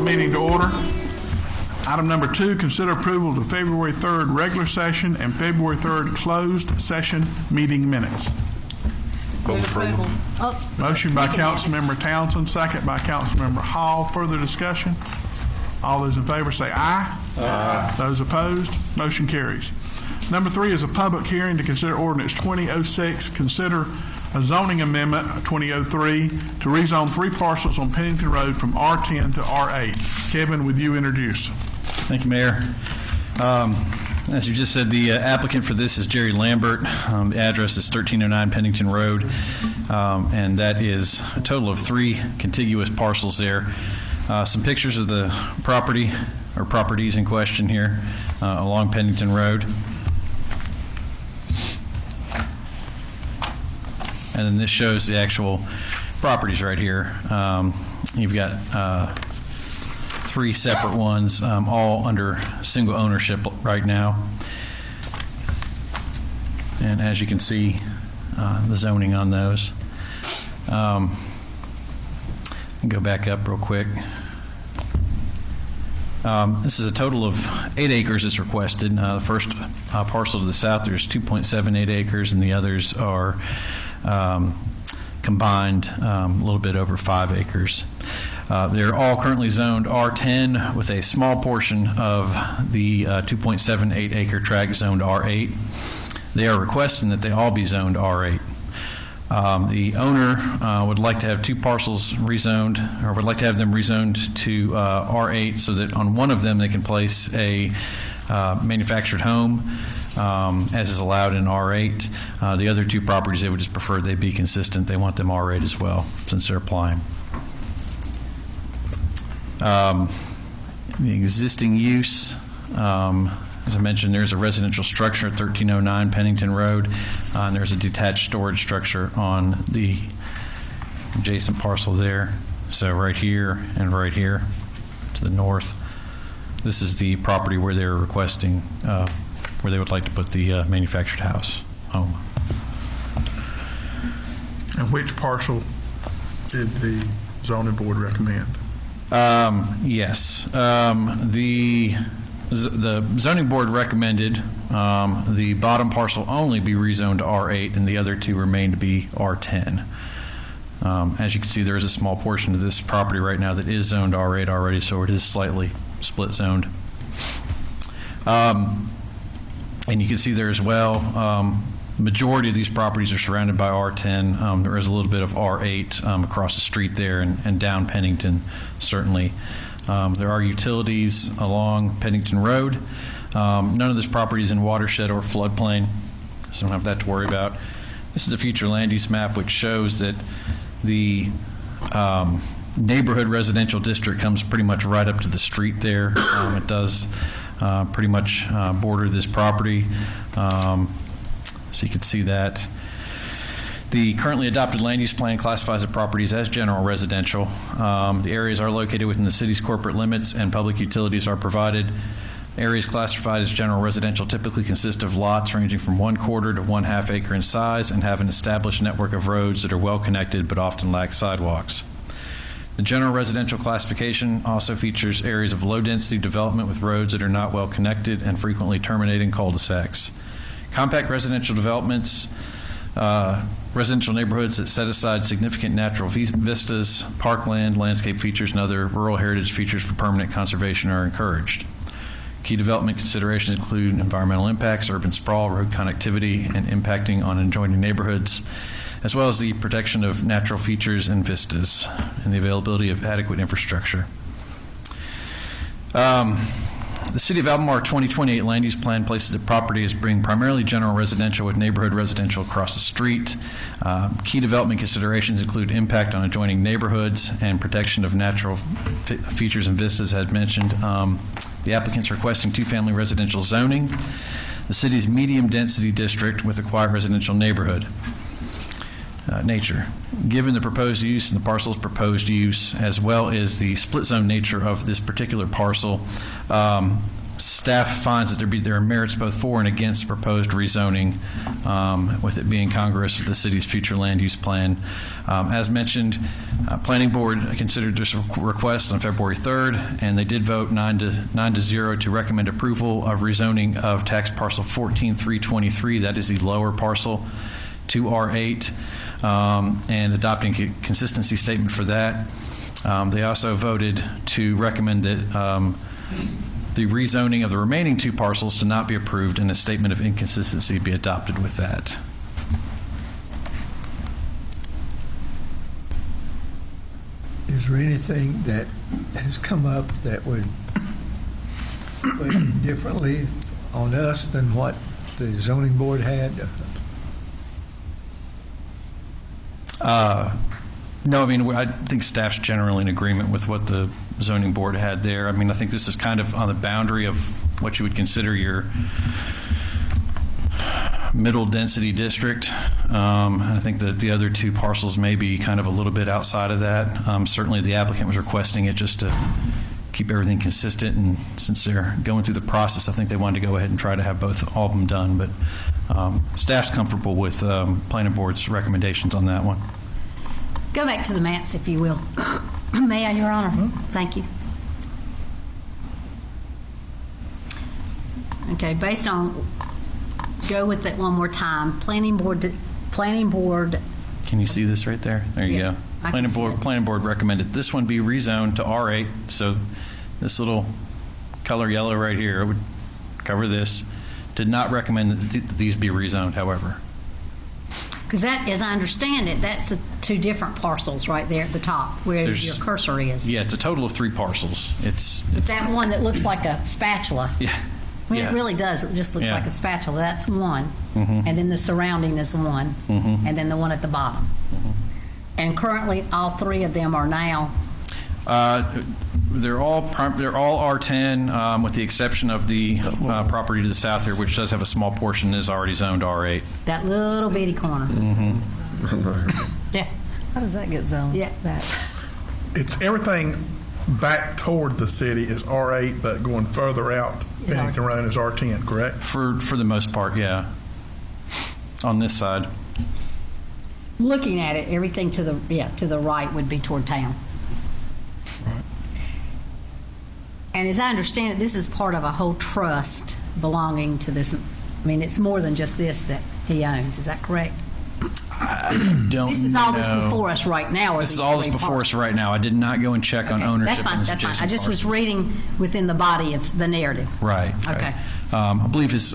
meeting to order. Item number 2, consider approval of the February 3rd regular session and February 3rd closed session meeting minutes. Move approval. Motion by Councilmember Townsend, second by Councilmember Hall. Further discussion? All those in favor say aye. Aye. Those opposed, motion carries. Number 3 is a public hearing to consider ordinance 2006, consider a zoning amendment 2003 to rezone 3 parcels on Pennington Road from R10 to R8. Kevin, would you introduce? Thank you, Mayor. As you just said, the applicant for this is Jerry Lambert. The address is 1309 Pennington Road, and that is a total of 3 contiguous parcels there. Some pictures of the property or properties in question here along Pennington Road. And then this shows the actual properties right here. You've got 3 separate ones, all under single ownership right now. And as you can see, the zoning on those. Go back up real quick. This is a total of 8 acres that's requested. The first parcel to the south, there's 2.78 acres, and the others are combined a little bit over 5 acres. They're all currently zoned R10 with a small portion of the 2.78 acre tract zoned R8. They are requesting that they all be zoned R8. The owner would like to have 2 parcels rezoned, or would like to have them rezoned to R8 so that on one of them they can place a manufactured home as is allowed in R8. The other 2 properties, they would just prefer they be consistent. They want them R8 as well since they're applying. The existing use, as I mentioned, there's a residential structure at 1309 Pennington Road, and there's a detached storage structure on the adjacent parcel there. So right here and right here to the north, this is the property where they're requesting, where they would like to put the manufactured house home. And which parcel did the zoning board recommend? Yes. The zoning board recommended the bottom parcel only be rezoned to R8 and the other 2 remain to be R10. As you can see, there is a small portion of this property right now that is zoned R8 already, so it is slightly split zoned. And you can see there as well, majority of these properties are surrounded by R10. There is a little bit of R8 across the street there and down Pennington, certainly. There are utilities along Pennington Road. None of this property is in watershed or floodplain, so don't have that to worry about. This is a future land use map which shows that the neighborhood residential district comes pretty much right up to the street there. It does pretty much border this property, so you can see that. The currently adopted land use plan classifies the properties as general residential. The areas are located within the city's corporate limits and public utilities are provided. Areas classified as general residential typically consist of lots ranging from 1/4 to 1/2 acre in size and have an established network of roads that are well connected but often lack sidewalks. The general residential classification also features areas of low density development with roads that are not well connected and frequently terminate in cul-de-sacs. Compact residential developments, residential neighborhoods that set aside significant natural vistas, parkland, landscape features, and other rural heritage features for permanent conservation are encouraged. Key development considerations include environmental impacts, urban sprawl, road connectivity, and impacting on adjoining neighborhoods, as well as the protection of natural features and vistas, and the availability of adequate infrastructure. The City of Albemarle 2028 land use plan places the property as being primarily general residential with neighborhood residential across the street. Key development considerations include impact on adjoining neighborhoods and protection of natural features and vistas, as mentioned. The applicant's requesting 2-family residential zoning. The city's medium density district with a quiet residential neighborhood. Nature. Given the proposed use and the parcel's proposed use, as well as the split zone nature of this particular parcel, Staff finds that there are merits both for and against the proposed rezoning, with it being congruous with the city's future land use plan. As mentioned, Planning Board considered this request on February 3rd, and they did vote 9-0 to recommend approval of rezoning of tax parcel 14323. That is the lower parcel to R8, and adopting a consistency statement for that. They also voted to recommend that the rezoning of the remaining 2 parcels to not be approved, and a statement of inconsistency be adopted with that. Is there anything that has come up that would weigh differently on us than what the zoning board had? No, I mean, I think staff's generally in agreement with what the zoning board had there. I mean, I think this is kind of on the boundary of what you would consider your middle density district. I think that the other 2 parcels may be kind of a little bit outside of that. Certainly the applicant was requesting it just to keep everything consistent, and since they're going through the process, I think they wanted to go ahead and try to have all of them done. But staff's comfortable with Planning Board's recommendations on that one. Go back to the maps, if you will. May I, Your Honor? Thank you. Okay, based on, go with it one more time. Planning Board. Can you see this right there? There you Yeah, go. I can see it. Planning Board recommended this one be rezoned to R8. So this little color yellow right here would cover this. Did not recommend that these be rezoned, however. Because that, as I understand it, that's the 2 different parcels right there at the top where your cursor is. Yeah, it's a total of 3 parcels. It's But that one that looks like a spatula. yeah. I mean, yeah. it really does. It just looks Yeah. like a spatula. That's one. And then the surrounding is one. And then the one at the bottom. And currently, all 3 of them are now. They're all R10, with the exception of the property to the south here, which does have a small portion that is already zoned R8. That little bitty corner. Yeah. How does that get zoned? Yeah. It's everything back toward the city is R8, but going further out, Is Pennington Road is R10, correct? For the most part, yeah. On this side. Looking at it, everything to the right would be toward town. And as I understand it, this is part of a whole trust belonging to this. I mean, it's more than just this that he owns. Is that correct? Don't This is all that's know. before us right now. This is all that's before us right now. I did not go and check on ownership. That's fine. in That's fine. I adjacent just was parcels. reading within the body of the narrative. Right. Okay. Right. I believe his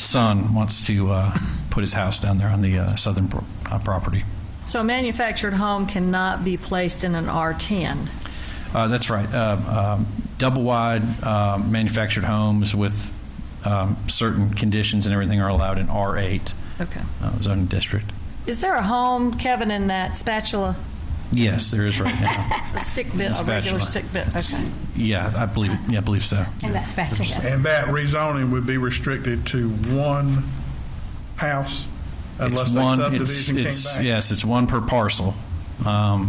son wants to put his house down there on the southern property. So a manufactured home cannot be placed in an R10. That's right. Double wide manufactured homes with certain conditions and everything are allowed in R8 Okay. zoning district. Is there a home, Kevin, in that spatula? Yes, there is right now. A stick bit, a regular Spatula. stick bit? Okay. Yeah, I believe so. And that's spatula. And that rezoning would be restricted to one house unless It's a one. subdivision came back? Yes, it's one per parcel. I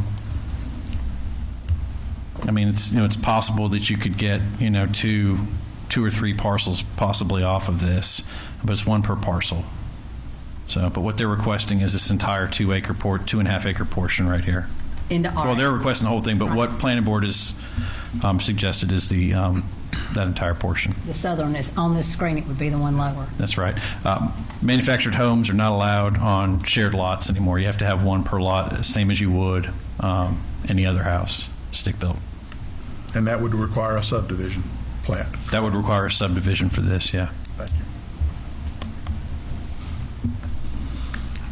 mean, it's possible that you could get two or 3 parcels possibly off of this, but it's one per parcel. So, but what they're requesting is this entire 2.5 acre portion right here. Into R. Well, they're requesting the whole thing, but what Planning Board has suggested is that entire portion. The southern is on this screen. It would be the one lower. That's right. Manufactured homes are not allowed on shared lots anymore. You have to have one per lot, same as you would any other house, stick-built. And that would require a subdivision plat. That would require a subdivision for this, yeah. Thank you.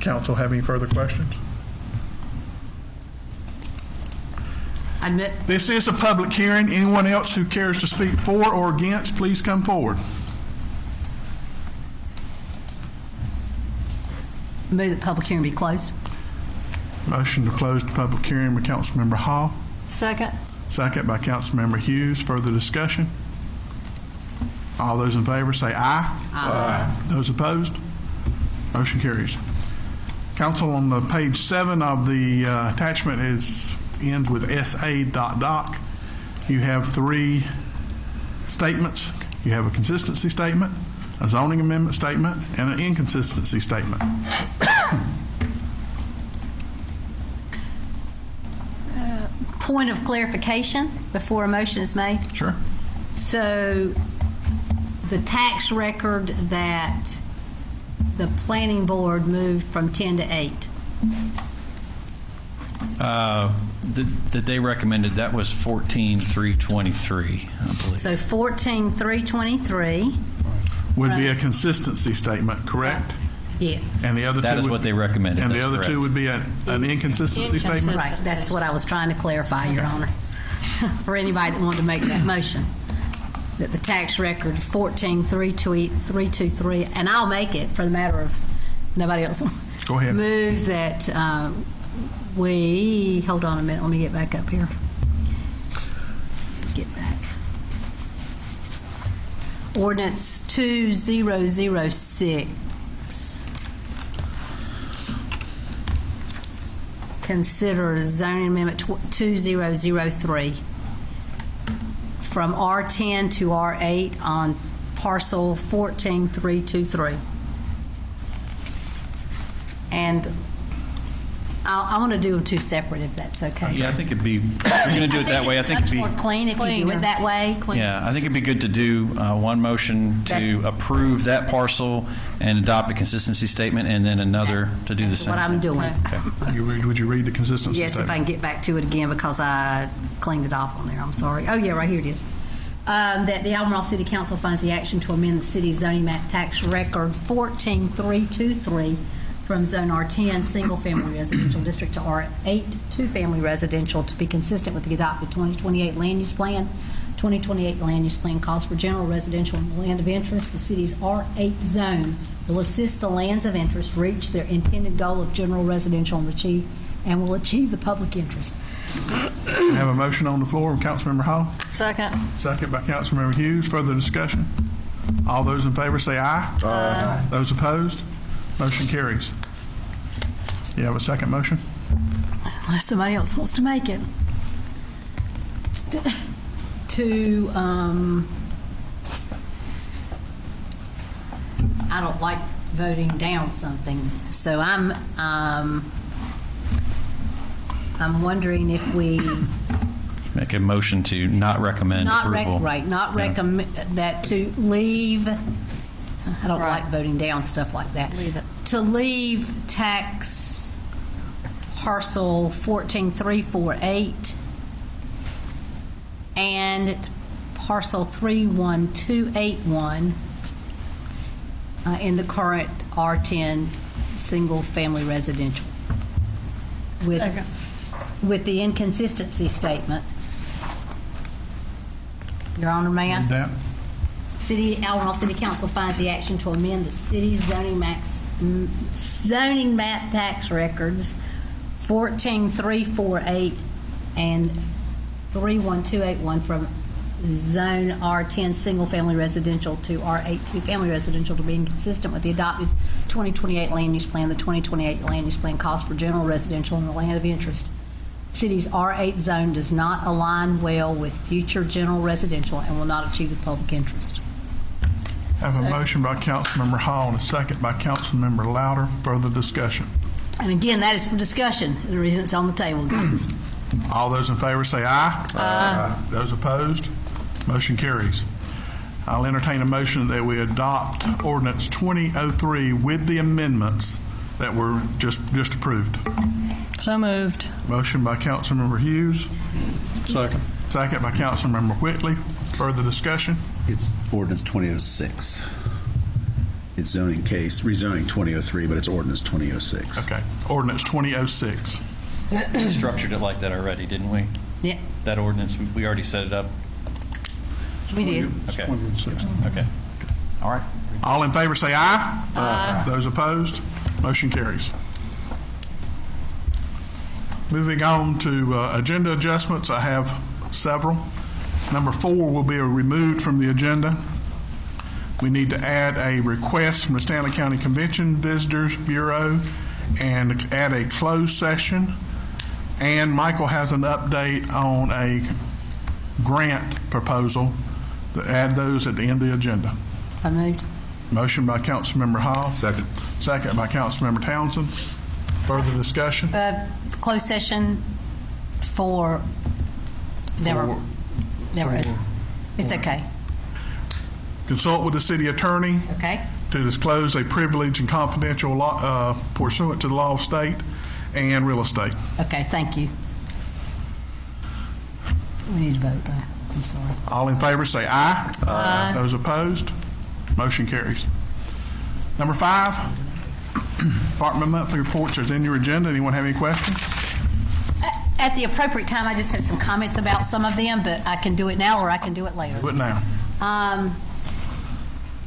Council have any further questions? I admit, This is a public hearing. Anyone else who cares to speak for or against, please come forward. move that public hearing be closed. Motion to close the public hearing by Councilmember Hall, Second. second by Councilmember Hughes. Further discussion? All those in favor say aye. Aye. Those opposed? Motion carries. Council, on the page 7 of the attachment ends with SA.doc. You have 3 statements. You have a consistency statement, a zoning amendment statement, and an inconsistency statement. Point of clarification before a motion is made. Sure. So the tax record that the planning board moved from 10 to 8, That they recommended, that was 14,323, I believe. so 14,323. Would be a consistency statement, correct? Yeah. And the other two That is would- what they recommended. And the That's other correct. two would be an inconsistency statement? Right, that's what I was trying to clarify, Your Honor, for anybody that wanted to make that motion, that the tax record 14,323, and I'll make it for the matter of nobody else. Go ahead. Move that we, hold on a minute, let me get back up here. Get back. Ordinance 2006. Consider zoning amendment 2003 from R10 to R8 on parcel 14,323. And I want to do them two separate if that's okay. Yeah, I think it'd be, if you're going to do it that way, I think it'd it's be, much more clean if you do Cleaner. it that way. yeah, I think it'd be good to do one motion to That- approve that parcel and adopt a consistency statement, and then another to do the That's same. what I'm doing. Would you read the consistency Yes, statement? if I can get back to it again because I cleaned it off on there. I'm sorry. Oh, yeah, right here it is. That the Albemarle City Council finds the action to amend the city's zoning map tax record 14,323 from Zone R10, single-family residential district to R8, two-family residential, to be consistent with the adopted 2028 land use plan. 2028 land use plan calls for general residential and land of interest. The city's R8 zone will assist the lands of interest reach their intended goal of general residential and will achieve the public interest. I have a motion on the floor from Councilmember Hall, Second. second by Councilmember Hughes. Further discussion? All those in favor say aye. Aye. Those opposed? Motion carries. You have a second motion? Unless somebody else wants to make it. I don't like voting down something, so I'm wondering if we Make a motion to not recommend approval. not Yeah. recommend that to leave. I don't Right. like voting down stuff like that. Leave it. To leave tax parcel 14,348 and parcel 31281 in the current R10 single-family residential. Second. With the inconsistency statement. Your Honor, may I? Read that. Albemarle City Council finds the action to amend the city's zoning map tax records 14,348 and 31281 from Zone R10 single-family residential to R8 two-family residential to be inconsistent with the adopted 2028 land use plan. The 2028 land use plan calls for general residential and the land of interest. City's R8 zone does not align well with future general residential and will not achieve the public interest. I have a motion by Councilmember Hall and a second by Councilmember Louder. Further discussion? And again, that is for discussion. The reason it's on the table, guys. All those in favor say aye. Aye. Those opposed? Motion carries. I'll entertain a motion that we adopt ordinance 2003 with the amendments that were just approved. So moved. Motion by Councilmember Hughes. Second. Second by Councilmember Whitley. Further discussion? It's ordinance 2006. It's zoning case, rezoning 2003, but it's ordinance 2006. Okay. Ordinance 2006. We structured it like that already, didn't we? Yeah, That ordinance, we already set it up? we did. Okay. Okay. All right. All in favor say aye. Aye. Those opposed? Motion carries. Moving on to agenda adjustments, I have several. Number 4 will be removed from the agenda. We need to add a request from the Stanley County Convention Visitors Bureau and add a closed session. And Michael has an update on a grant proposal add those at the end of the agenda. I moved. Motion by Councilmember Hall. Second. Second by Councilmember Townsend. Further discussion? Closed session for, never, it's okay. Consult with the city attorney Okay? to disclose a privilege and confidential pursuant to the law of state and real estate. Okay, thank you. We need to vote though. I'm sorry. All in favor say aye. Aye. Those opposed? Motion carries. Number 5, Department monthly reports is in your agenda. Anyone have any questions? At the appropriate time, I just had some comments about some of them, but I can do it now or I can do it later. Do it now.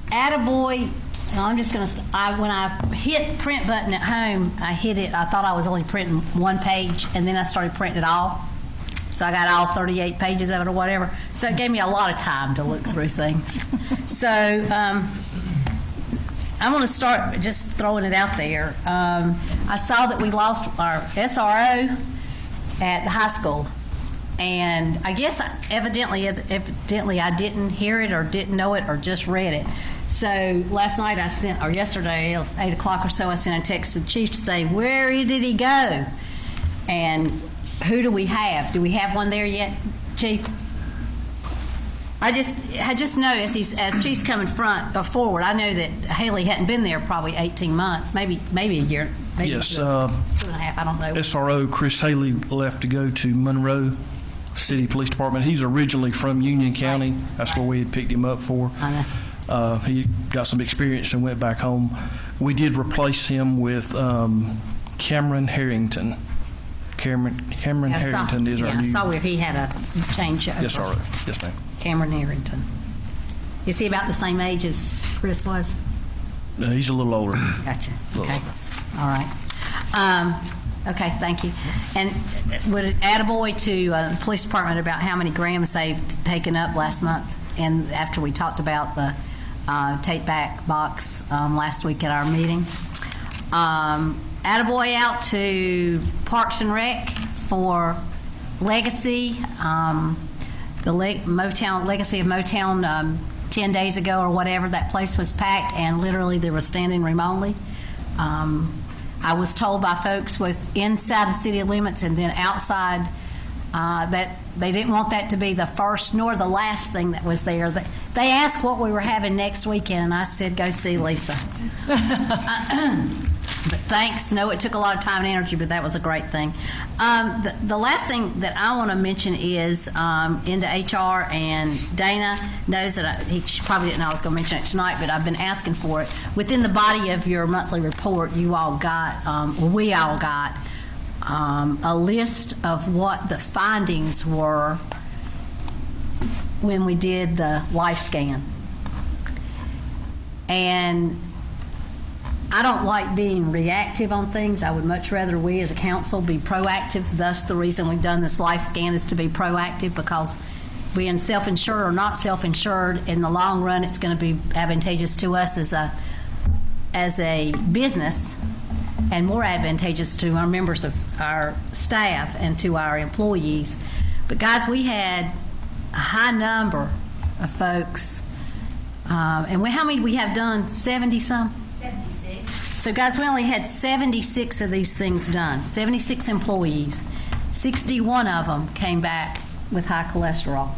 Attaboy, no, I'm just going to, when I hit the print button at home, I hit it, I thought I was only printing one page, and then I started printing it all. So I got all 38 pages of it or whatever. So it gave me a lot of time to look through things. So I'm going to start just throwing it out there. I saw that we lost our SRO at the high school. And I guess evidently I didn't hear it or didn't know it or just read it. So last night or yesterday, at 8 o'clock or so, I sent a text to the chief to say, where did he go? And who do we have? Do we have one there yet, Chief? I just know as Chief's coming forward, I know that Haley hadn't been there probably 18 months, maybe a year, maybe Yes, 2.5, I don't know. SRO Chris Haley left to go to Monroe City Police Department. He's originally from Union County. That's where we had picked him up for. I know. He got some experience and went back home. We did replace him with Cameron Harrington. Cameron Harrington is our I new saw where he had a change over. SRO. Yes, ma'am. Cameron Harrington. Is he about the same age as Chris was? He's a little older. Gotcha. Little Okay. older. All right. Okay, thank you. And would it attaboy to the police department about how many grams they've taken up last month? And after we talked about the take-back box last week at our meeting. Attaboy out to Parks and Rec for Legacy, the Legacy of Motown 10 days ago or whatever. That place was packed and literally there was standing room only. I was told by folks inside the city limits and then outside that they didn't want that to be the first nor the last thing that was there. They asked what we were having next weekend, and I said, go see Lisa. But thanks. No, it took a lot of time and energy, but that was a great thing. The last thing that I want to mention is into HR, and Dana knows that she probably didn't know I was going to mention it tonight, but I've been asking for it. Within the body of your monthly report, we all got a list of what the findings were when we did the life scan. And I don't like being reactive on things. I would much rather we as a council be proactive. Thus, the reason we've done this life scan is to be proactive, because being self-insured or not self-insured, in the long run, it's going to be advantageous to us as a business, and more advantageous to our members of our staff and to our employees. But guys, we had a high number of folks, and how many we have done? 70 some? 76. So guys, we only had 76 of these things done. 76 employees. 61 of them came back with high cholesterol.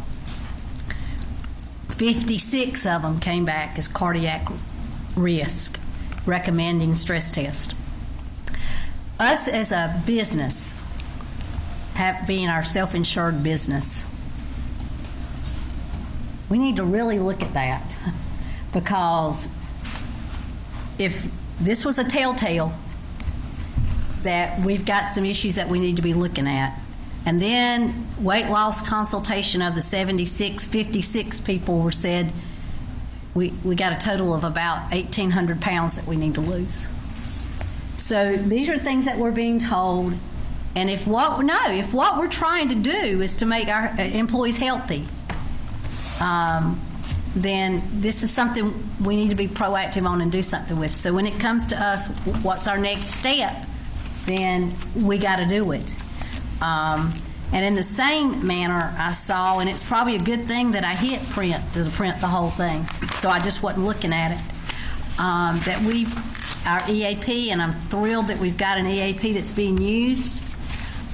56 of them came back as cardiac risk, recommending stress test. Us as a business, being our self-insured business, we need to really look at that, because if this was a telltale that we've got some issues that we need to be looking at, and then weight loss consultation of the 56 people were said we got a total of about 1,800 pounds that we need to lose. So these are things that we're being told, and if what we're trying to do is to make our employees healthy, then this is something we need to be proactive on and do something with. So when it comes to us, what's our next step, then we got to do it. And in the same manner, I saw, and it's probably a good thing that I hit print to print the whole thing, so I just wasn't looking at it, that our EAP, and I'm thrilled that we've got an EAP that's being used.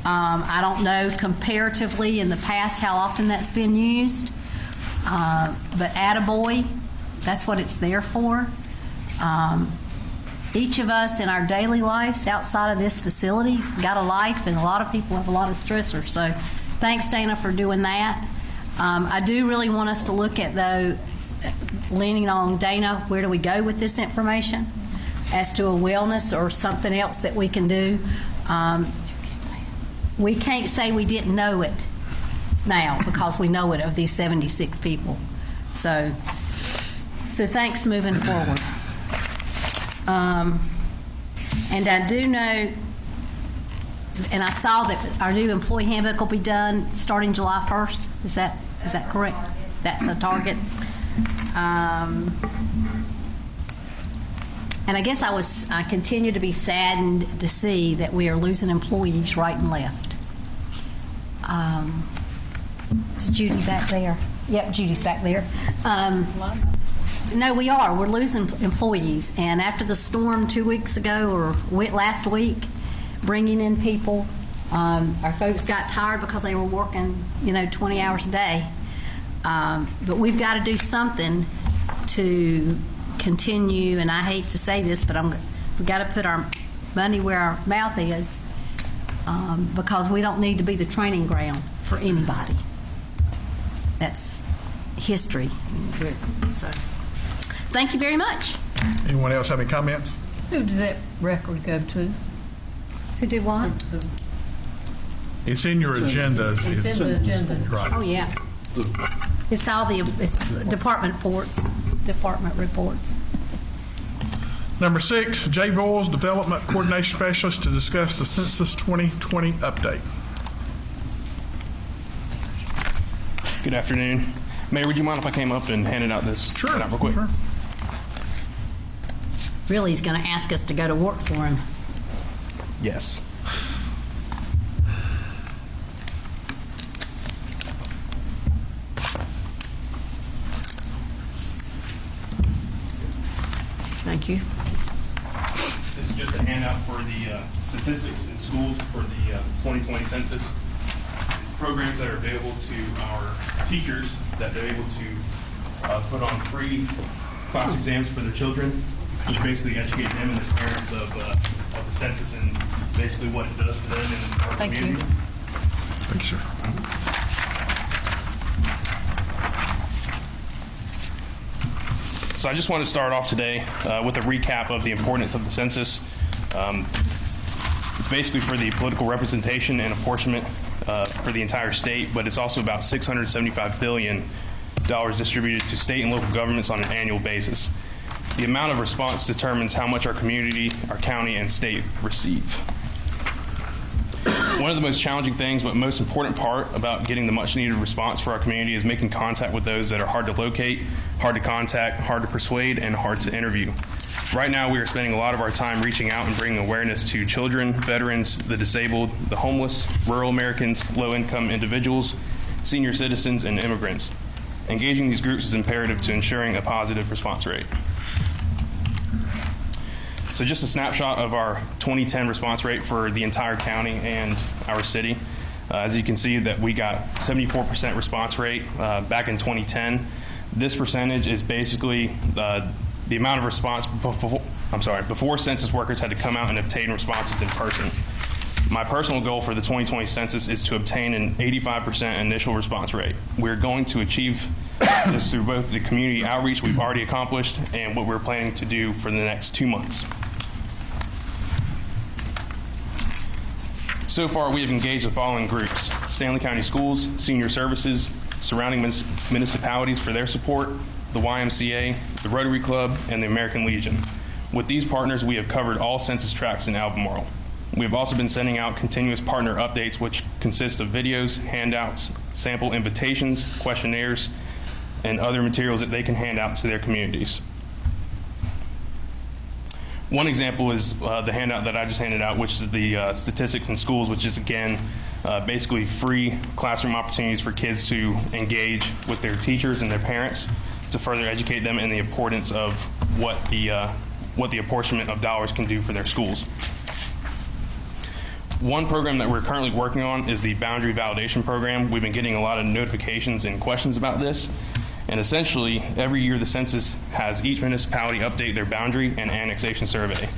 I don't know comparatively in the past how often that's been used, but attaboy, that's what it's there for. Each of us in our daily lives outside of this facility got a life, and a lot of people have a lot of stressors. So thanks, Dana, for doing that. I do really want us to look at, though, leaning on Dana, where do we go with this information as to a wellness or something else that we can do. We can't say we didn't know it now because we know it of these 76 people. So thanks moving forward. And I do know, and I saw that our new employee handbook will be done starting July 1st. Is that correct? That's a target. And I guess I continue to be saddened to see that we are losing employees right and left. Is Judy back there? Yep, Judy's back there. No, we are. We're losing employees. And after the storm 2 weeks ago or last week, bringing in people, our folks got tired because they were working, 20 hours a day. But we've got to do something to continue, and I hate to say this, but we've got to put our money where our mouth is, because we don't need to be the training ground for anybody. That's history. So, thank you very much. Anyone else have any comments? Who did that record go to? Who did what? It's in your agenda. It's in the agenda. Right. Oh, yeah. It's all it's department reports. Number 6, Jay Boyles, Development Coordination Specialist, to discuss the Census 2020 update. Good afternoon. Mayor, would you mind if I came up and handed out this handout real quick? Sure. Really, he's going to ask us to go to work for him. Yes. Thank you. This is just a handout for the statistics in schools for the 2020 census. It's programs that are available to our teachers that they're able to put on free class exams for their children, which basically educate them and their parents of the census and basically what it does for them in our Thank you. community. Thank you, sir. So I just want to start off today with a recap of the importance of the census. It's basically for the political representation and apportionment for the entire state, but it's also about $675 billion distributed to state and local governments on an annual basis. The amount of response determines how much our community, our county, and state receive. One of the most challenging things, but most important part about getting the much needed response for our community is making contact with those that are hard to locate, hard to contact, hard to persuade, and hard to interview. Right now, we are spending a lot of our time reaching out and bringing awareness to children, veterans, the disabled, the homeless, rural Americans, low-income individuals, senior citizens, and immigrants. Engaging these groups is imperative to ensuring a positive response rate. So just a snapshot of our 2010 response rate for the entire county and our city. As you can see that we got 74% response rate back in 2010. This percentage is basically the amount of response before census workers had to come out and obtain responses in person. My personal goal for the 2020 census is to obtain an 85% initial response rate. We're going to achieve this through both the community outreach we've already accomplished and what we're planning to do for the next 2 months. So far, we have engaged the following groups: Stanley County Schools, Senior Services, surrounding municipalities for their support, the YMCA, the Rotary Club, and the American Legion. With these partners, we have covered all census tracts in Albemarle. We have also been sending out continuous partner updates, which consist of videos, handouts, sample invitations, questionnaires, and other materials that they can hand out to their communities. One example is the handout that I just handed out, which is the statistics in schools, which is, again, basically free classroom opportunities for kids to engage with their teachers and their parents to further educate them in the importance of what the apportionment of dollars can do for their schools. One program that we're currently working on is the boundary validation program. We've been getting a lot of notifications and questions about this. And essentially, every year the census has each municipality update their boundary and annexation survey.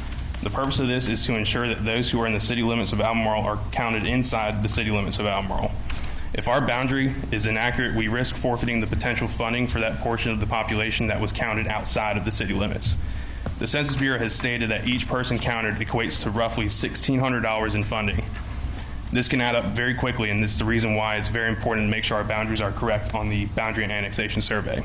The purpose of this is to ensure that those who are in the city limits of Albemarle are counted inside the city limits of Albemarle. If our boundary is inaccurate, we risk forfeiting the potential funding for that portion of the population that was counted outside of the city limits. The Census Bureau has stated that each person counted equates to roughly $1,600 in funding. This can add up very quickly, and this is the reason why it's very important to make sure our boundaries are correct on the boundary and annexation survey.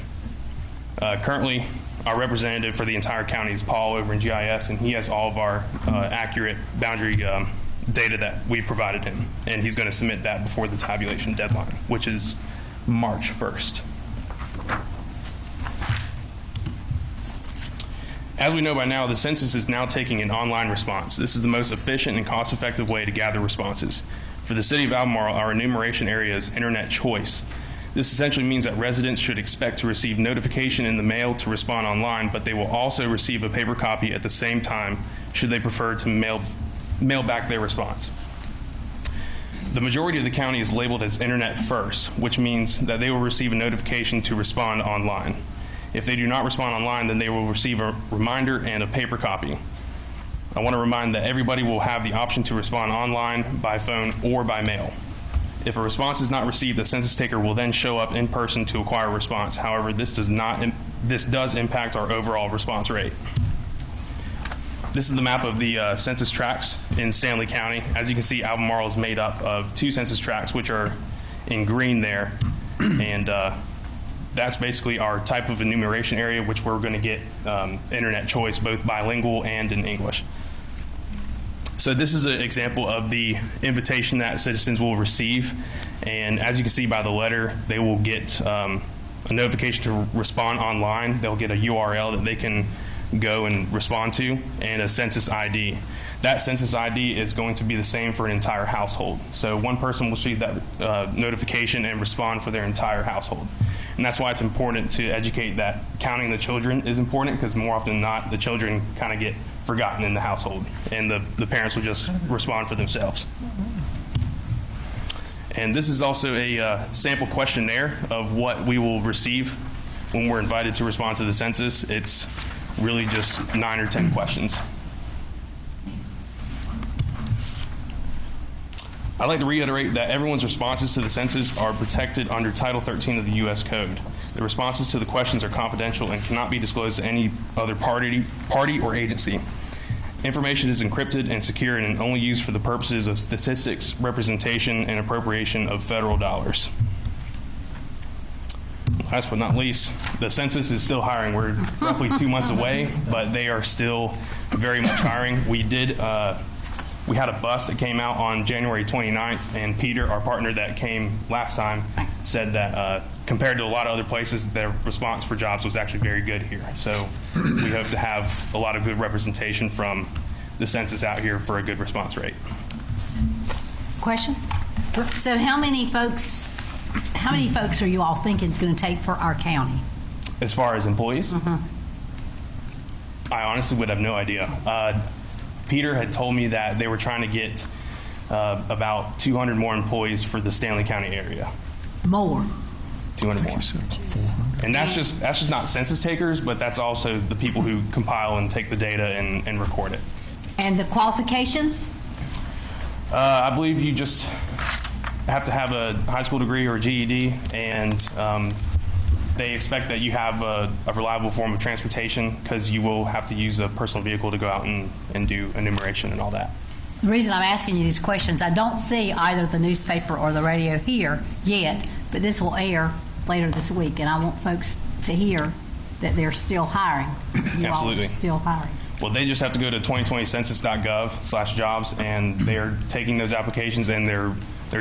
Currently, our representative for the entire county is Paul over in GIS, and he has all of our accurate boundary data that we provided him, and he's going to submit that before the tabulation deadline, which is March 1st. As we know by now, the census is now taking an online response. This is the most efficient and cost-effective way to gather responses. For the city of Albemarle, our enumeration area is internet choice. This essentially means that residents should expect to receive notification in the mail to respond online, but they will also receive a paper copy at the same time should they prefer to mail back their response. The majority of the county is labeled as internet first, which means that they will receive a notification to respond online. If they do not respond online, then they will receive a reminder and a paper copy. I want to remind that everybody will have the option to respond online, by phone, or by mail. If a response is not received, the census taker will then show up in person to acquire a response. However, this does impact our overall response rate. This is the map of the census tracts in Stanley County. As you can see, Albemarle is made up of 2 census tracts, which are in green there, and that's basically our type of enumeration area, which we're going to get internet choice, both bilingual and in English. So this is an example of the invitation that citizens will receive, and as you can see by the letter, they will get a notification to respond online. They'll get a URL that they can go and respond to, and a census ID. That census ID is going to be the same for an entire household. So one person will see that notification and respond for their entire household. And that's why it's important to educate that counting the children is important, because more often than not, the children kind of get forgotten in the household, and the parents will just respond for themselves. And this is also a sample questionnaire of what we will receive when we're invited to respond to the census. It's really just 9 or 10 questions. I'd like to reiterate that everyone's responses to the census are protected under Title 13 of the U.S. Code. The responses to the questions are confidential and cannot be disclosed to any other party or agency. Information is encrypted and secure and only used for the purposes of statistics, representation, and appropriation of federal dollars. Last but not least, the census is still hiring. We're roughly 2 months away, but they are still very much hiring. We had a bus that came out on January 29th, and Peter, our partner that came last time, said that compared to a lot of other places, their response for jobs was actually very good here. So we hope to have a lot of good representation from the census out here for a good response rate. Question? So how many folks are you all thinking it's going to take for our county? As far as employees? I honestly would have no idea. Peter had told me that they were trying to get about 200 more employees for the Stanley County area. More. 200 more. And that's just not census takers, but that's also the people who compile and take the data and record it. And the qualifications? I believe you just have to have a high school degree or a GED, and they expect that you have a reliable form of transportation, because you will have to use a personal vehicle to go out and do enumeration and all that. The reason I'm asking you these questions, I don't see either the newspaper or the radio here yet, but this will air later this week, and I want folks to hear that they're still hiring. You all Absolutely. are still hiring. Well, they just have to go to 2020census.gov/jobs, and they're taking those applications, and they're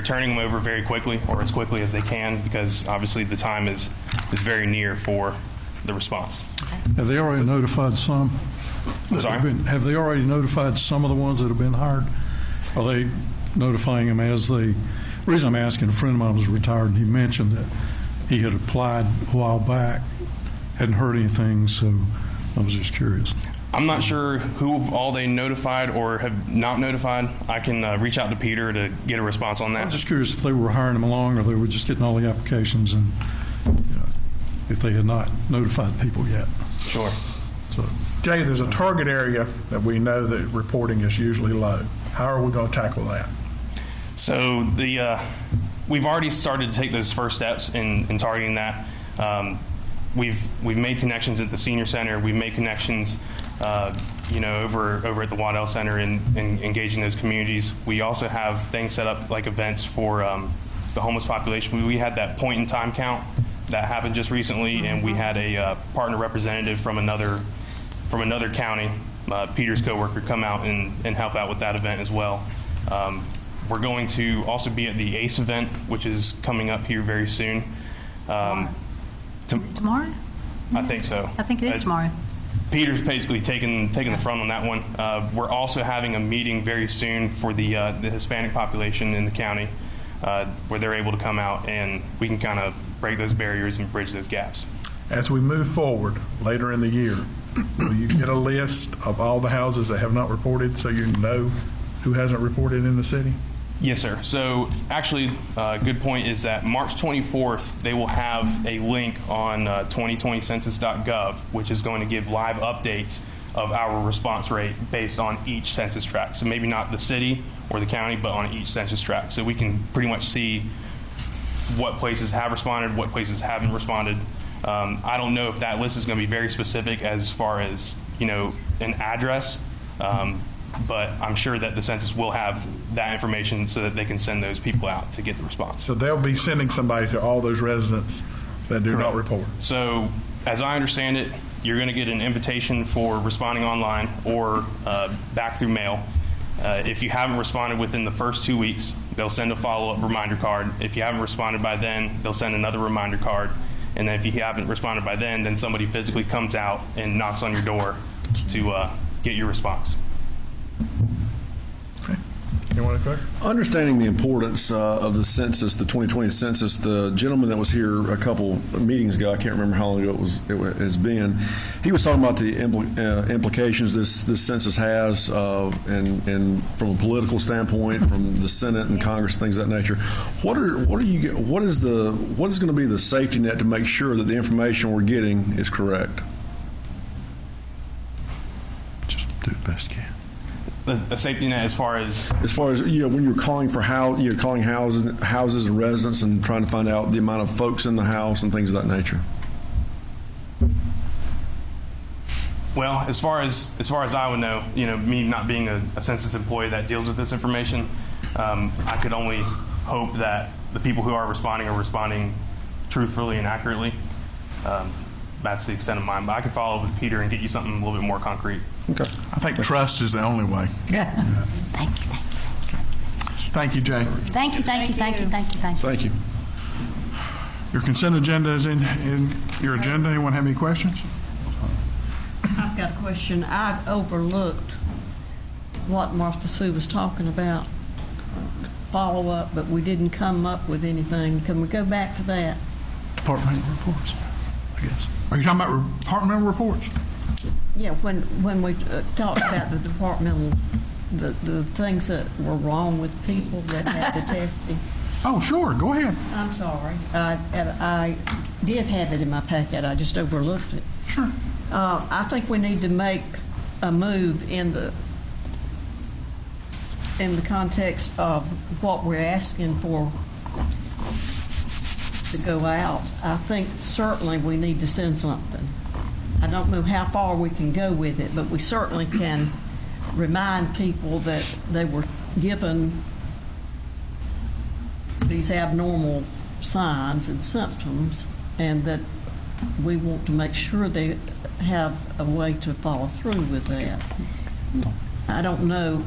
turning them over very quickly, or as quickly as they can, because obviously the time is very near for the response. Have they already notified some? Sorry? Have they already notified some of the ones that have been hired? Are they notifying them as they The reason I'm asking, a friend of mine was retired, and he mentioned that he had applied a while back, hadn't heard anything, so I was just curious. I'm not sure who all they notified or have not notified. I can reach out to Peter to get a response on I that. was just curious if they were hiring him along or they were just getting all the applications and if they had not notified people yet. Sure. So, Jay, there's a target area that we know that reporting is usually low. How are we going to tackle that? So we've already started to take those first steps in targeting that. We've made connections at the senior center. We've made connections, over at the Waddell Center and engaging those communities. We also have things set up like events for the homeless population. We had that point in time count that happened just recently, and we had a partner representative from another county, Peter's coworker, come out and help out with that event as well. We're going to also be at the ACE event, which is coming up here very soon. Tomorrow? I think so. I think it is tomorrow. Peter's basically taking the front on that one. We're also having a meeting very soon for the Hispanic population in the county, where they're able to come out and we can kind of break those barriers and bridge those gaps. As we move forward later in the year, will you get a list of all the houses that have not reported so you know who hasn't reported in the city? Yes, sir. So actually, a good point is that March 24th, they will have a link on 2020census.gov, which is going to give live updates of our response rate based on each census tract. So maybe not the city or the county, but on each census tract. So we can pretty much see what places have responded, what places haven't responded. I don't know if that list is going to be very specific as far as, an address, but I'm sure that the census will have that information so that they can send those people out to get the response. So they'll be sending somebody to all those residents that do not report. So as I understand it, you're going to get an invitation for responding online or back through mail. If you haven't responded within the first 2 weeks, they'll send a follow-up reminder card. If you haven't responded by then, they'll send another reminder card. And then if you haven't responded by then somebody physically comes out and knocks on your door to get your response. Okay. You want to go? Understanding the importance of the census, the 2020 census, the gentleman that was here a couple meetings ago, I can't remember how long ago it has been, he was talking about the implications this census has, and from a political standpoint, from the Senate and Congress, things of that nature. What is going to be the safety net to make sure that the information we're getting is correct? just do the best you can. The safety net as far as when you're calling for calling houses and residents and trying to find out the amount of folks in the house and things of that nature. well, as far as I would know, me not being a census employee that deals with this information, I could only hope that the people who are responding truthfully and accurately. That's the extent of mine. But I could follow up with Peter and get you something a little bit more concrete. Okay. I think trust is the only way. Thank you. Thank you, Jay. Thank you. Thank you. Your consent agenda is in your agenda. Anyone have any questions? I've got a question. I've overlooked what Martha Sue was talking about, follow-up, but we didn't come up with anything. Can we go back to that? Departmental reports, I guess. Are you talking about departmental reports? Yeah, when we talked about the departmental, the things that were wrong with people that had the testing. Oh, sure. Go ahead. I'm sorry. I did have it in my packet. I just overlooked it. Sure. I think we need to make a move in the context of what we're asking for to go out. I think certainly we need to send something. I don't know how far we can go with it, but we certainly can remind people that they were given these abnormal signs and symptoms, and that we want to make sure they have a way to follow through with that. I don't know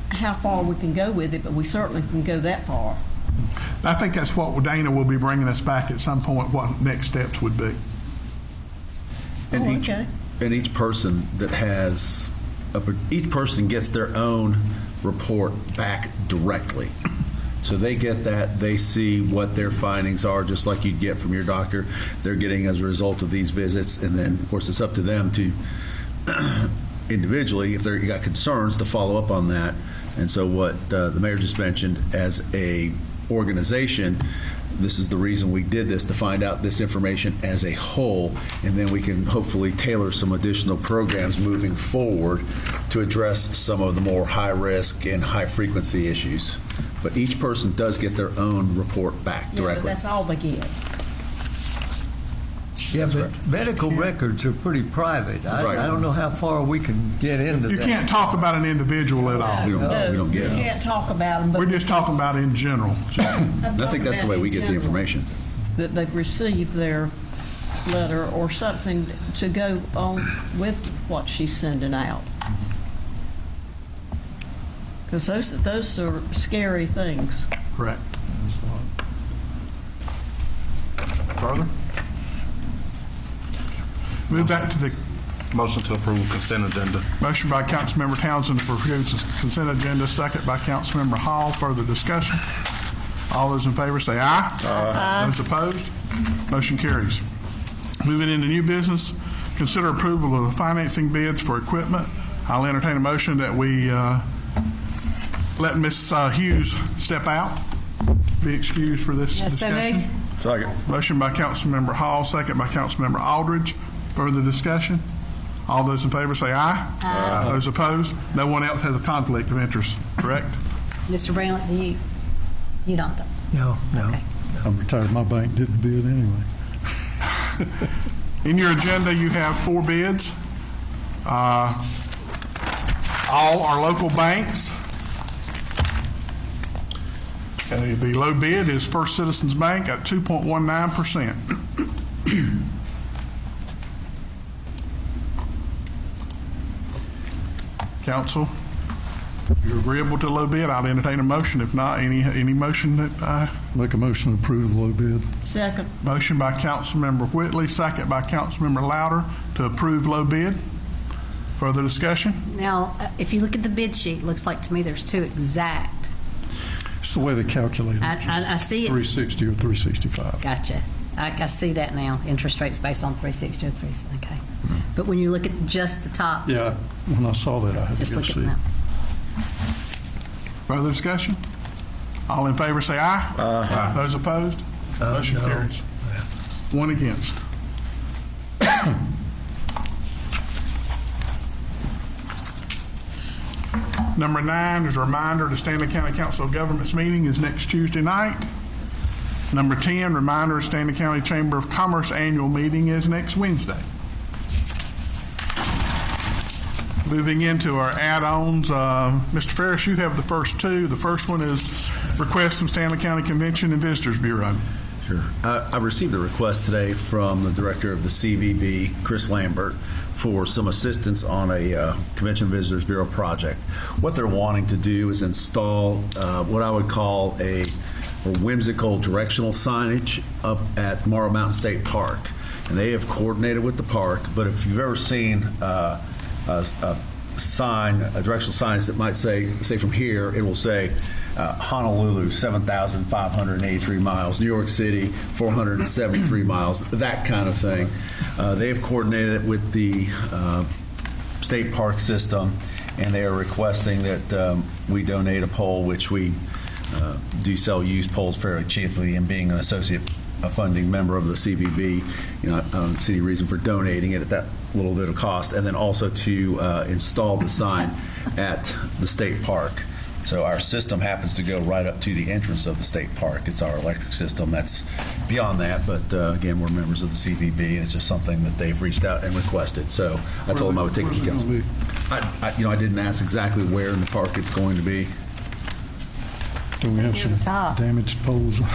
how far we can go with it, but we certainly can go that far. I think that's what Dana will be bringing us back at some point, what next steps would be. And Okay. each person that has each person gets their own report back directly. So they get that. They see what their findings are, just like you'd get from your doctor. They're getting as a result of these visits. And then, of course, it's up to them to individually, if they've got concerns, to follow up on that. And so what the mayor just mentioned, as a organization, this is the reason we did this, to find out this information as a whole, and then we can hopefully tailor some additional programs moving forward to address some of the more high-risk and high-frequency issues. But each person does get their own report back Yeah, but directly. that's all they get. Yeah, but medical records are pretty private. Right. I don't know how far we can get into You that. can't talk about an individual at all. We don't get You it. can't talk about them, but. We're just talking about in general. And I think that's the way we get the information. That they've received their letter or something to go on with what she's sending out. Because those are scary things. Correct. Further? Move back to the Motion to approve consent agenda. motion by Councilmember Townsend to approve the consent agenda, second by Councilmember Hall. Further discussion? All those in favor say aye. Aye. Those opposed? Motion carries. Moving into new business, consider approval of the financing bids for equipment. I'll entertain a motion that we let Ms. Hughes step out, be excused for this Yes, so discussion. moved. Second. Motion by Councilmember Hall, second by Councilmember Aldridge. Further discussion? All those in favor say aye. Aye. Those opposed? No one else has a conflict of interest, correct? Mr. Brown, you don't? No. Okay. I'm retired. My bank didn't bid anyway. In your agenda, you have 4 bids. All are local banks. The low bid is First Citizens Bank at 2.19%. Council, if you're agreeable to low bid, I'll entertain a motion. If not, any motion that Make a motion to approve the low bid. Second. motion by Councilmember Whitley, second by Councilmember Louder to approve low bid. Further discussion? Now, if you look at the bid sheet, it looks like to me there's 2 exact. It's the way they calculate it. I see it. 360 or 365. Gotcha. I see that now. Interest rates based on 360 or 360. Okay. But when you look at just the top, Yeah, when I saw that, I had to just go look at see it. that. Further discussion? All in favor say aye. Aye. Those opposed? Motion no. carries. 1 against. Number 9 is a reminder, the Stanley County Council of Governments meeting is next Tuesday night. Number 10, reminder, the Stanley County Chamber of Commerce annual meeting is next Wednesday. Moving into our add-ons, Mr. Ferris, you have the first 2. The first one is request from Stanley County Convention and Visitors Bureau. Sure. I received a request today from the director of the CVB, Chris Lambert, for some assistance on a Convention Visitors Bureau project. What they're wanting to do is install what I would call a whimsical directional signage up at Morrow Mountain State Park. And they have coordinated with the park, but if you've ever seen a sign, a directional sign that might say from here, it will say Honolulu, 7,583 miles, New York City, 473 miles, that kind of thing. They have coordinated it with the state park system, and they are requesting that we donate a pole, which we do sell used poles fairly cheaply, and being an associate funding member of the CVB, I don't see any reason for donating it at that little bit of cost, and then also to install the sign at the state park. So our system happens to go right up to the entrance of the state park. It's our electric system. That's beyond that, but again, we're members of the CVB, and it's just something that they've reached out and requested. So I told them I would take it to council. I didn't ask exactly where in the park it's going to be. Do we have Near some the top. damaged poles? Yeah,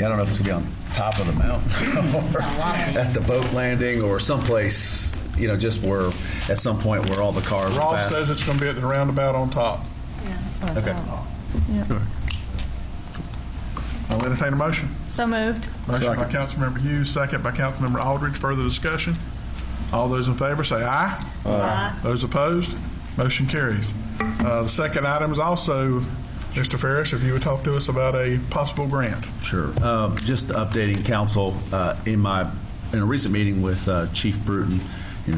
I don't know if it's going to be on top of the mountain or at the boat landing or someplace, just where, at some point where all the cars Ross pass. says it's going to be at the roundabout on top. Yeah, that's what I Okay. thought. Good. I'll entertain a motion. So moved. Motion by Councilmember Hughes, second by Councilmember Aldridge. Further discussion? All those in favor say aye. Aye. Those opposed? Motion carries. The second item is also Mr. Ferris, if you would talk to us about a possible grant. Sure. Just updating council, in a recent meeting with Chief Bruton,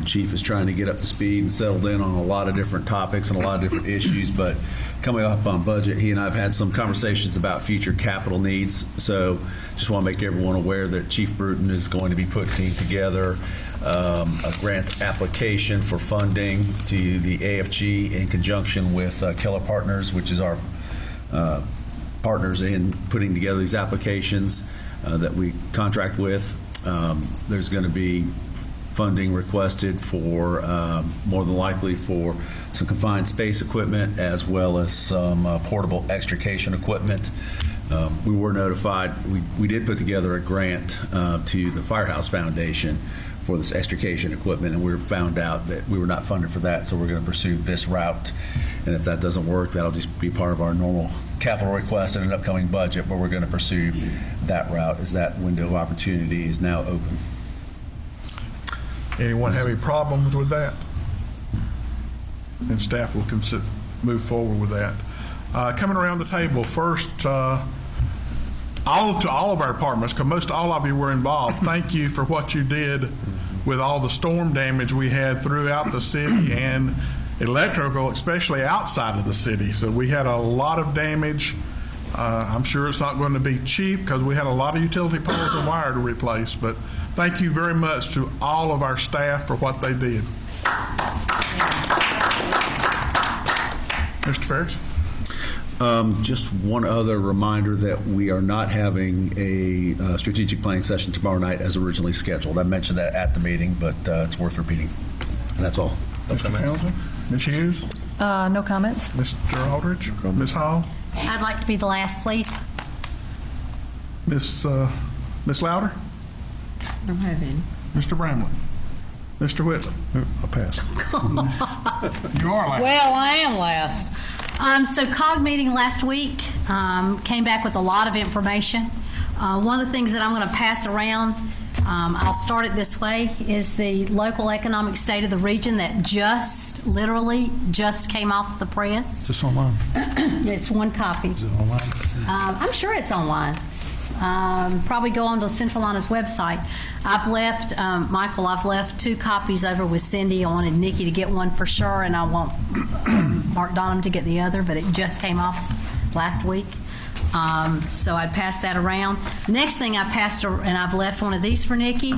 Chief is trying to get up to speed and settled in on a lot of different topics and a lot of different issues, but coming up on budget, he and I have had some conversations about future capital needs. So just want to make everyone aware that Chief Bruton is going to be putting together a grant application for funding to the AFG in conjunction with Keller Partners, which is our partners in putting together these applications that we contract with. There's going to be funding requested for more than likely for some confined space equipment as well as some portable extrication equipment. We were notified, we did put together a grant to the Firehouse Foundation for this extrication equipment, and we found out that we were not funded for that, so we're going to pursue this route. And if that doesn't work, that'll just be part of our normal capital request in an upcoming budget, but we're going to pursue that route as that window of opportunity is now open. Anyone have any problems with that? And staff will move forward with that. Coming around the table, first, all of our departments, because most all of you were involved, thank you for what you did with all the storm damage we had throughout the city and electrical, especially outside of the city. So we had a lot of damage. I'm sure it's not going to be cheap because we had a lot of utility poles and wire to replace, but thank you very much to all of our staff for what they did. Mr. Ferris? Just one other reminder that we are not having a strategic planning session tomorrow night as originally scheduled. I mentioned that at the meeting, but it's worth repeating. And that's all. Mr. Townsend? Ms. Hughes? No comments. Mr. Aldridge? Ms. Hall? I'd like to be the last, please. Miss Louder? I don't have any. Mr. Bramlett? Mr. Whitley? I'll pass. You are last. Well, I am last. So COG meeting last week came back with a lot of information. One of the things that I'm going to pass around, I'll start it this way, is the local economic state of the region that literally just came off the press. Is this online? It's one copy. Is it online? I'm sure it's online. Probably go on to Central Lina's website. I've left, Michael, I've left 2 copies over with Cindy. I wanted Nikki to get one for sure, and I want Mark Donham to get the other, but it just came off last week. So I'd pass that around. Next thing I passed, and I've left one of these for Nikki,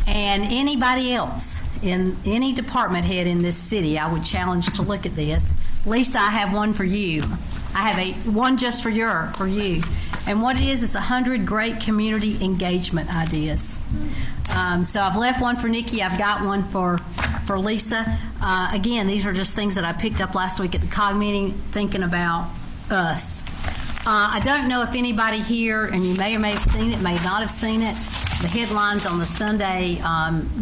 and anybody else, in any department head in this city, I would challenge to look at this. Lisa, I have one for you. I have one just for you. And what it is 100 great community engagement ideas. So I've left one for Nikki. I've got one for Lisa. Again, these are just things that I picked up last week at the COG meeting thinking about us. I don't know if anybody here, and you may or may have seen it, may not have seen it, the headlines on the Sunday,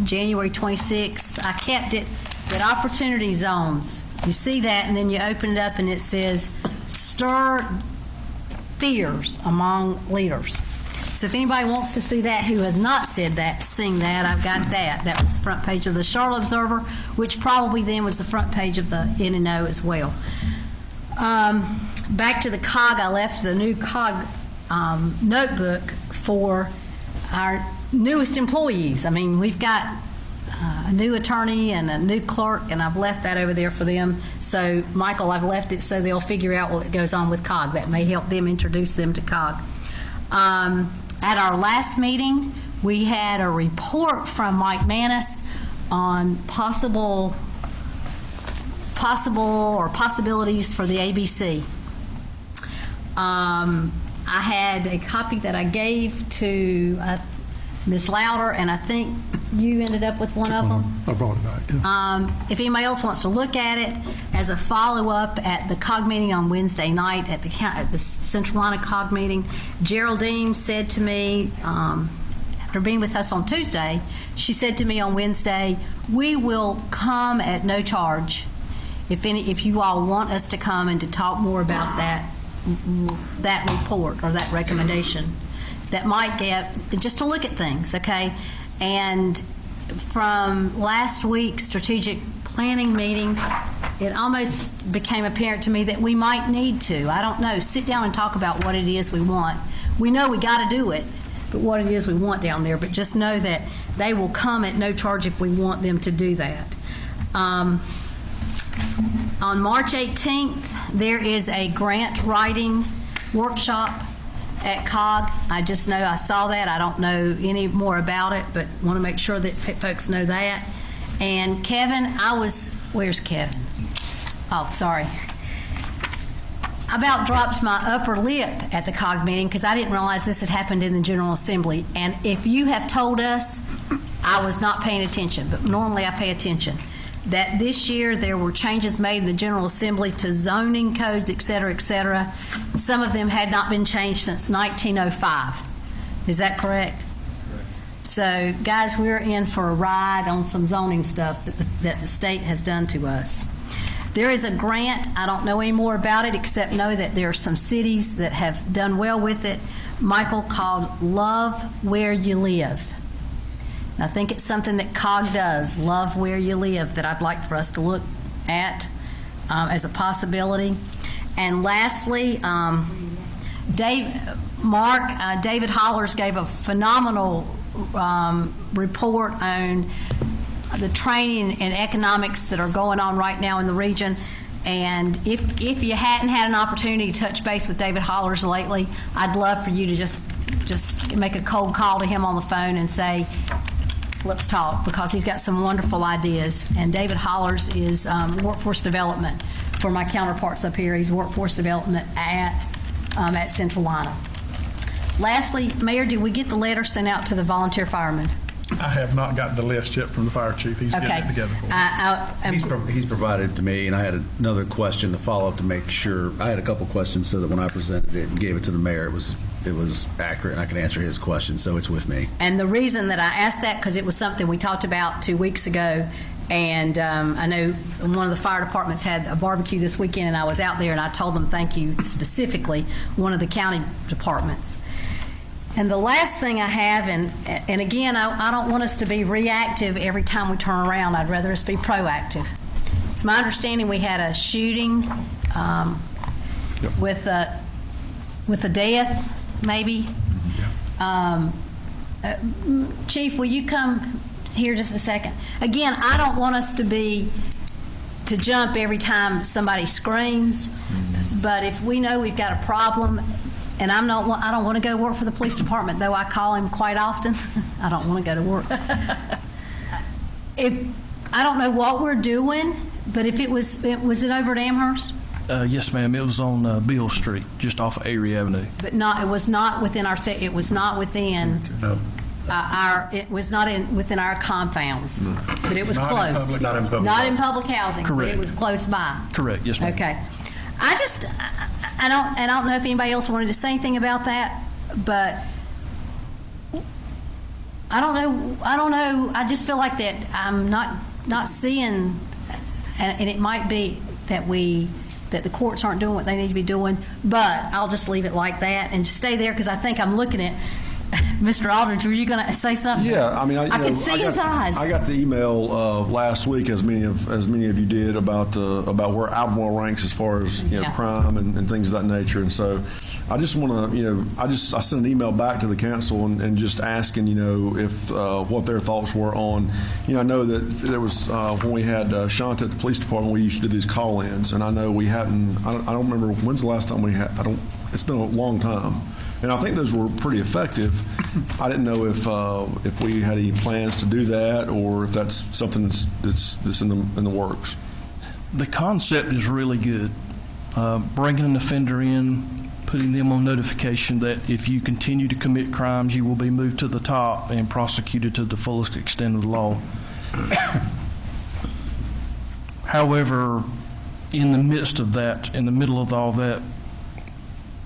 January 26th, I kept it, that opportunity zones. You see that, and then you open it up, and it says, stir fears among leaders. So if anybody wants to see that who has not seen that, I've got that. That was the front page of the Charlotte Observer, which probably then was the front page of the N&O as well. Back to the COG, I left the new COG notebook for our newest employees. I mean, we've got a new attorney and a new clerk, and I've left that over there for them. So, Michael, I've left it so they'll figure out what goes on with COG. That may help them introduce them to COG. At our last meeting, we had a report from Mike Manis on possibilities for the ABC. I had a copy that I gave to Ms. Louder, and I think you ended up with one of them. I brought it back. Yeah. If anybody else wants to look at it as a follow-up at the COG meeting on Wednesday night at the Central Lina COG meeting, Geraldine said to me, after being with us on Tuesday, she said to me on Wednesday, we will come at no charge if you all want us to come and to talk more about that report or that recommendation that might get, just to look at things, okay? And from last week's strategic planning meeting, it almost became apparent to me that we might need to, I don't know, sit down and talk about what it is we want. We know we got to do it, but what it is we want down there. But just know that they will come at no charge if we want them to do that. On March 18th, there is a grant writing workshop at COG. I just know I saw that. I don't know any more about it, but want to make sure that folks know that. And Kevin, where's Kevin? Oh, sorry. I about dropped my upper lip at the COG meeting because I didn't realize this had happened in the General Assembly. And if you have told us, I was not paying attention, but normally I pay attention, that this year there were changes made in the General Assembly to zoning codes, et cetera, et cetera. Some of them had not been changed since 1905. Is that correct? So, guys, we're in for a ride on some zoning stuff that the state has done to us. There is a grant. I don't know any more about it except know that there are some cities that have done well with it. Michael, called Love Where You Live. I think it's something that COG does, Love Where You Live, that I'd like for us to look at as a possibility. And lastly, David Hollers gave a phenomenal report on the training and economics that are going on right now in the region. And if you hadn't had an opportunity to touch base with David Hollers lately, I'd love for you to just make a cold call to him on the phone and say, let's talk, because he's got some wonderful ideas. And David Hollers is workforce development for my counterparts up here. He's workforce development at Central Lina. Lastly, Mayor, did we get the letter sent out to the volunteer firemen? I have not got the list yet from the fire chief. He's getting it together for me. He's provided to me, and I had another question to follow up to make sure. I had a couple questions so that when I presented it and gave it to the mayor, it was accurate and I could answer his question, so it's with me. And the reason that I asked that, because it was something we talked about 2 weeks ago, and I know one of the fire departments had a barbecue this weekend, and I was out there and I told them thank you, specifically one of the county departments. And the last thing I have, and again, I don't want us to be reactive every time we turn around. I'd rather us be proactive. It's my understanding we had a shooting with a death, maybe. Chief, will you come here just a second? Again, I don't want us to jump every time somebody screams, but if we know we've got a problem. And I don't want to go to work for the police department, though I call him quite often. I don't want to go to work. I don't know what we're doing, but if was it over at Amherst? Yes, ma'am. It was on Beale Street, just off of Erie Avenue. But it was not within our. It was not within our. It was not within our compounds, but it was close. Not in public housing. Correct. But it was close by. Correct. Yes, ma'am. Okay. I don't know if anybody else wanted to say anything about that, but I don't know. I just feel like that I'm not seeing, and it might be that the courts aren't doing what they need to be doing, but I'll just leave it like that and just stay there because I think I'm looking at Mr. Aldridge. Were you going to say something? Yeah, I mean, I could see his eyes. I got the email last week, as many of you did, about where Albemarle ranks as far as crime and things of that nature. And so, I just want to, I sent an email back to the council and just asking, if what their thoughts were on, I know that there was when we had Shanta at the police department, we used to do these call-ins, and I know we hadn't. I don't remember when's the last time we had. It's been a long time. And I think those were pretty effective. I didn't know if we had any plans to do that, or if that's something that's in the works. The concept is really good. Bringing an offender in, putting them on notification that if you continue to commit crimes, you will be moved to the top and prosecuted to the fullest extent of the law. However, in the midst of that, in the middle of all that,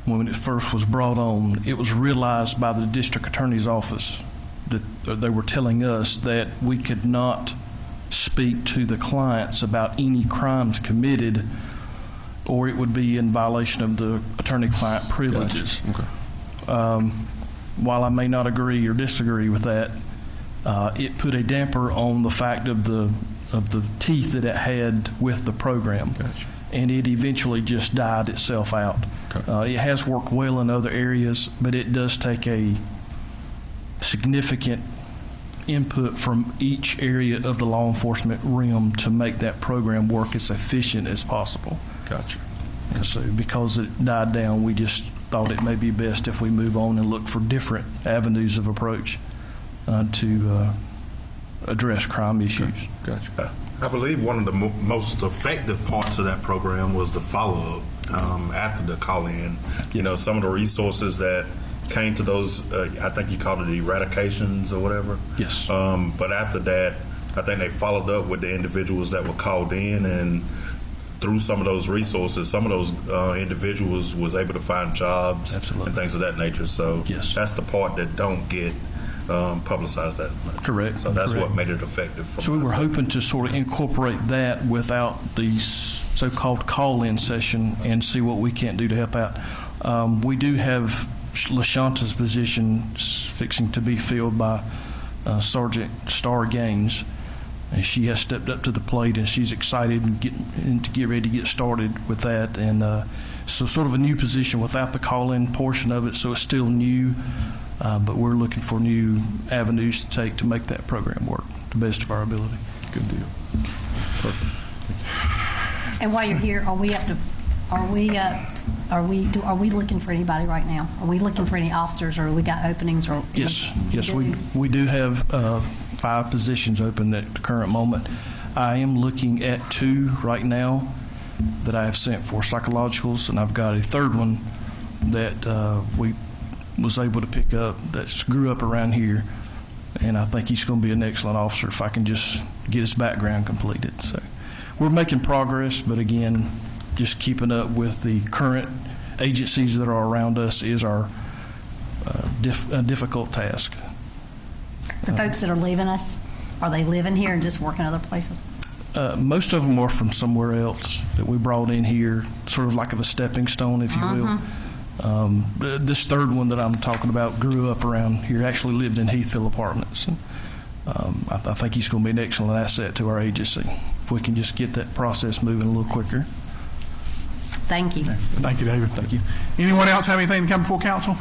when it first was brought on, it was realized by the district attorney's office that they were telling us that we could not speak to the clients about any crimes committed, or it would be in violation of the attorney-client privileges. Gotcha. Okay. While I may not agree or disagree with that, it put a damper on the fact of the the teeth that it had with the program. Gotcha. And it eventually just died itself out. Okay. It has worked well in other areas, but it does take a significant input from each area of the law enforcement realm to make that program work as efficient as possible. Gotcha. And so because it died down, we just thought it may be best if we move on and look for different avenues of approach to address crime issues. Gotcha. I believe one of the most effective parts of that program was the follow-up after the call-in. You know, some of the resources that came to those, I think you called it eradications or whatever. Yes. But after that, I think they followed up with the individuals that were called in, and through some of those resources, some of those individuals was able to find jobs Absolutely. and things of that nature. So Yes. that's the part that don't get publicized that much. Correct. So that's Correct. what made it effective. So we were hoping to sort of incorporate that without the so-called call-in session and see what we can't do to help out. We do have LaShanta's position fixing to be filled by Sergeant Star Gaines, and she has stepped up to the plate, and she's excited and to get ready to get started with that. And so sort of a new position without the call-in portion of it, so it's still new, but we're looking for new avenues to take to make that program work to the best of our ability. Good deal. Perfect. And while you're here, are we looking for anybody right now? Are we looking for any officers, or we got openings? Or Yes, do? we do have 5 positions open at the current moment. I am looking at 2 right now that I have sent for psychologicals, and I've got a 3rd one that we was able to pick up that grew up around here, and I think he's going to be an excellent officer if I can just get his background completed. So we're making progress, but again, just keeping up with the current agencies that are around us is our difficult task. The folks that are leaving us, are they living here and just working other places? Most of them are from somewhere else that we brought in here, sort of like of a stepping stone, if you will. This 3rd one that I'm talking about grew up around here, actually lived in Heathville Apartments. And, I think he's going to be an excellent asset to our agency if we can just get that process moving a little quicker. Thank you. Thank you, David. Thank you. Anyone else have anything to come before council?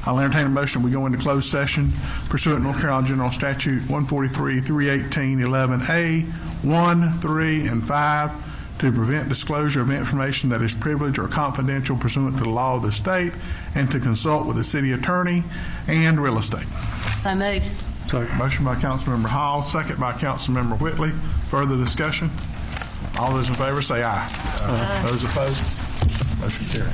I'll entertain a motion. We go into closed session pursuant to North Carolina General Statute 143, 318, 11A, 1, 3, and 5 to prevent disclosure of information that is privileged or confidential pursuant to the law of the state, and to consult with the city attorney and real estate. So moved. Motion by Councilmember Hall, second by Councilmember Whitley. Further discussion? All those in favor say aye. Those opposed? Motion carries.